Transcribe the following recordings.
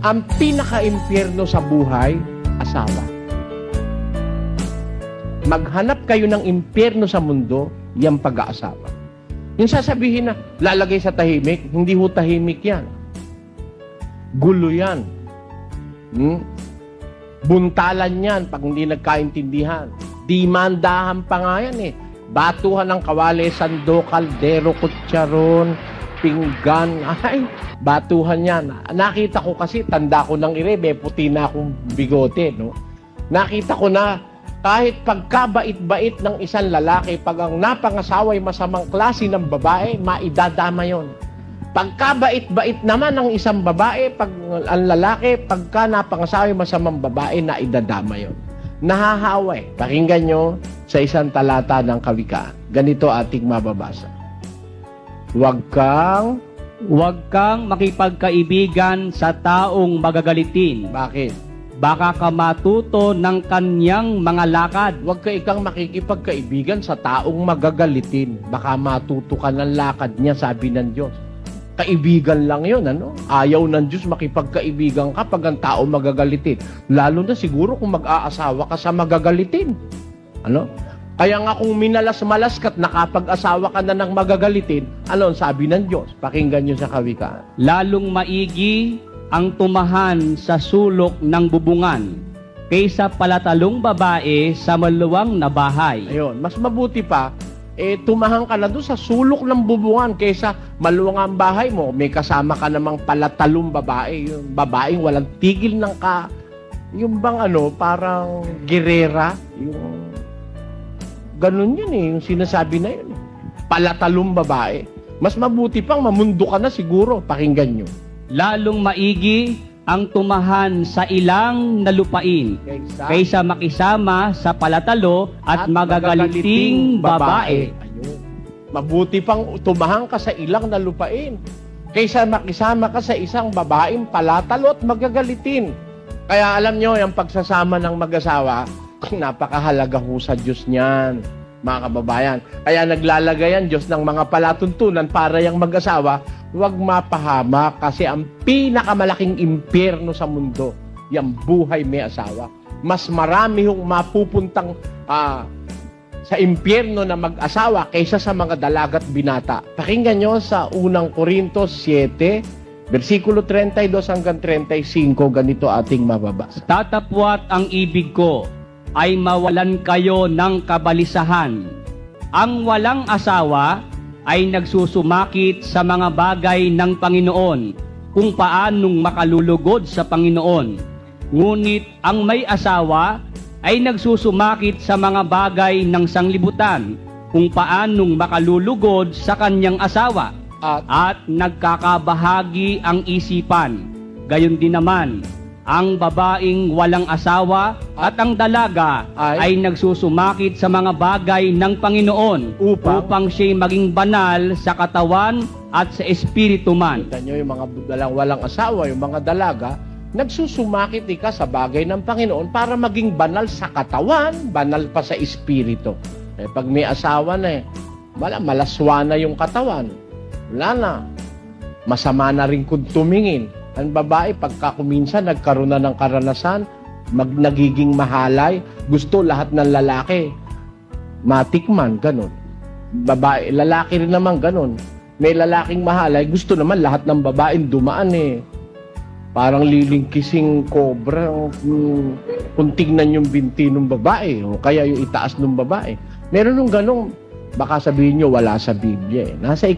Ang pinaka-impyerno sa buhay, asawa. Maghanap kayo ng impyerno sa mundo, yung pag-aasawa. Yung sasabihin na, lalagay sa tahimik, hindi ho tahimik yan. Gulo yan. Buntalan yan pag hindi nagkaintindihan. Dimandahan pa nga yan eh. Batuhan ng kawali, sando, kaldero, kutsaron, pinggan. Ay, batuhan yan. Nakita ko kasi, tanda ko ng ire, may puti na akong bigote, no? Nakita ko na, kahit pagkabait-bait ng isang lalaki, pag ang napangasawa'y masamang klase ng babae, maidadama yon. Pagkabait-bait naman ng isang babae, pag ang lalaki, pagka napangasawa'y masamang babae, naidadama yon. Nahahaway. Pakinggan nyo sa isang talata ng Kawikaan. Ganito ating mababasa. Huwag kang makipagkaibigan sa taong magagalitin. Bakit? Baka ka matuto ng kanyang mga lakad. Huwag ka ikang makikipagkaibigan sa taong magagalitin. Baka matuto ka ng lakad niya, sabi ng Diyos. Kaibigan lang yun, ano? Ayaw ng Diyos makipagkaibigan ka pag ang tao magagalitin. Lalo na siguro kung mag-aasawa ka sa magagalitin. Ano? Kaya nga kung minalas-malas ka't nakapag-asawa ka na ng magagalitin, ano ang sabi ng Diyos? Pakinggan nyo sa Kawikaan. Lalong maigi ang tumahan sa sulok ng bubungan kaysa palatalong babae sa maluwang na bahay. Ayun, mas mabuti pa, tumahan ka na doon sa sulok ng bubungan kaysa maluwang ang bahay mo. May kasama ka namang palatalong babae. Yung babaeng walang tigil ng yung bang parang girera. Yung ganun yun yung sinasabi na yun. Palatalong babae. Mas mabuti pang mamundo ka na siguro. Pakinggan nyo. Lalong maigi ang tumahan sa ilang nalupain kaysa makisama sa palatalo at magagaliting babae. Ayun. Mabuti pang tumahan ka sa ilang nalupain kaysa makisama ka sa isang babaeng palatalo at magagalitin. Kaya alam nyo, yung pagsasama ng mag-asawa, napakahalaga ho sa Diyos niyan, mga kababayan. Kaya naglalagay ang Diyos ng mga palatuntunan para yung mag-asawa huwag mapahama kasi ang pinakamalaking impyerno sa mundo, yung buhay may asawa. Mas marami hong mapupuntang sa impyerno na mag-asawa kaysa sa mga dalagat binata. Pakinggan nyo sa unang Korintos 7, versikulo 32 hanggang 35, ganito ating mababasa. Tatapwat ang ibig ko ay mawalan kayo ng kabalisahan. Ang walang asawa ay nagsusumakit sa mga bagay ng Panginoon kung paanong makalulugod sa Panginoon. Ngunit ang may asawa ay nagsusumakit sa mga bagay ng sanglibutan kung paanong makalulugod sa kanyang asawa at nagkakabahagi ang isipan. Gayon din naman, ang babaeng walang asawa at ang dalaga ay nagsusumakit sa mga bagay ng Panginoon upang siya'y maging banal sa katawan at sa espiritu man. Kita nyo yung mga walang asawa, yung mga dalaga, nagsusumakit ka sa bagay ng Panginoon para maging banal sa katawan, banal pa sa espiritu. Pag may asawa na malaswa na yung katawan. Wala na. Masama na rin kung tumingin. Ang babae, pagka kuminsan nagkaroon na ng karanasan, nagiging mahalay, gusto lahat ng lalaki matikman, ganun. Babae, lalaki rin naman ganun. May lalaking mahalay, gusto naman lahat ng babaeng dumaan Parang lilingkising cobra kung tignan yung binti ng babae o kaya yung itaas ng babae. Meron nung ganun, baka sabihin nyo wala sa Biblia. Nasa 2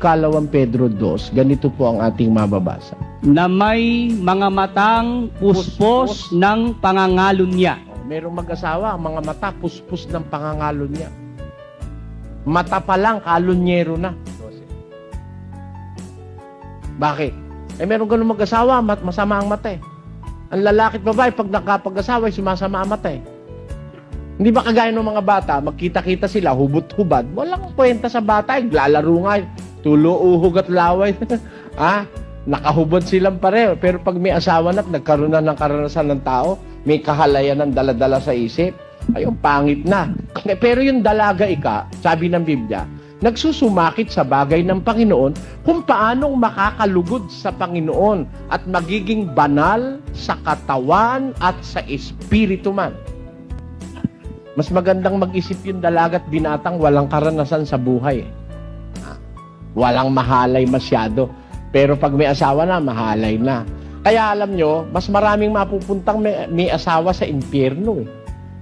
Pedro 2, ganito po ang ating mababasa. Na may mga matang puspos ng pangangalon niya. Merong mag-asawa, ang mga mata puspos ng pangangalon niya. Mata pa lang, kalonyero na. Bakit? Meron ganun mag-asawa, masama ang mata Ang lalaki at babae, pag nakapag-asawa, sumasama ang mata Hindi ba kagaya ng mga bata, magkita-kita sila, hubot-hubad, walang kwenta sa bata, lalaro nga, tulo, uhog at laway. Nakahubad silang pareho. Pero pag may asawa na at nagkaroon na ng karanasan ng tao, may kahalayan ng daladala sa isip, ayun, pangit na. Pero yung dalaga sabi ng Biblia, nagsusumakit sa bagay ng Panginoon kung paanong makakalugod sa Panginoon at magiging banal sa katawan at sa espiritu man. Mas magandang mag-isip yung dalagat binatang walang karanasan sa buhay. Walang mahalay masyado. Pero pag may asawa na, mahalay na. Kaya alam nyo, mas maraming mapupuntang may asawa sa impyerno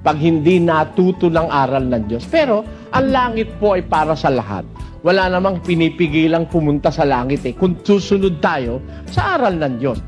pag hindi natuto ng aral ng Diyos. Pero ang langit po ay para sa lahat. Wala namang pinipigilang pumunta sa langit kung susunod tayo sa aral ng Diyos.